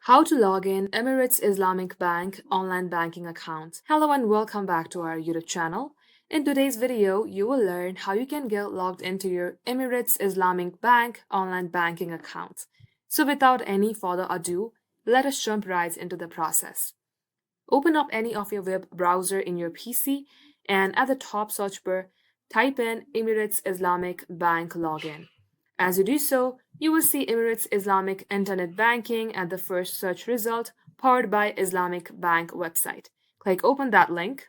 How to log in Emirates Islamic Bank online banking account. Hello and welcome back to our YouTube channel. In today's video, you will learn how you can get logged into your Emirates Islamic Bank online banking account. So without any further ado, let us jump right into the process. Open up any of your web browser in your PC and at the top search bar, type in Emirates Islamic Bank login. As you do so, you will see Emirates Islamic Internet Banking at the first search result, powered by Islamic Bank website. Click open that link.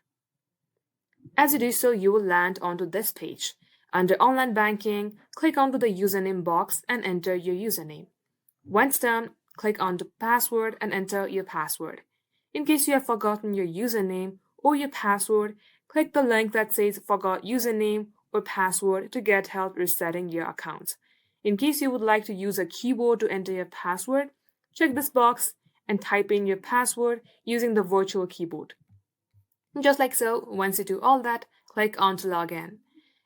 As you do so, you will land onto this page. Under Online Banking, click onto the username box and enter your username. Once done, click on the password and enter your password. In case you have forgotten your username or your password, click the link that says Forgot Username or Password to get help resetting your account. In case you would like to use a keyboard to enter your password, check this box and type in your password using the virtual keyboard. Just like so, once you do all that, click on to log in.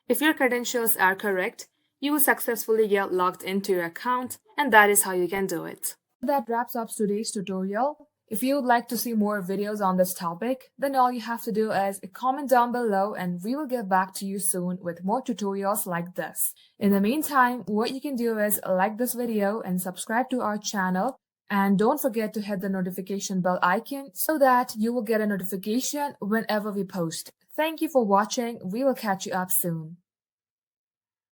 If your credentials are correct, you will successfully get logged into your account, and that is how you can do it. That wraps up today's tutorial. If you would like to see more videos on this topic, then all you have to do is comment down below and we will get back to you soon with more tutorials like this. In the meantime, what you can do is like this video and subscribe to our channel, and don't forget to hit the notification bell icon so that you will get a notification whenever we post. Thank you for watching. We will catch you up soon.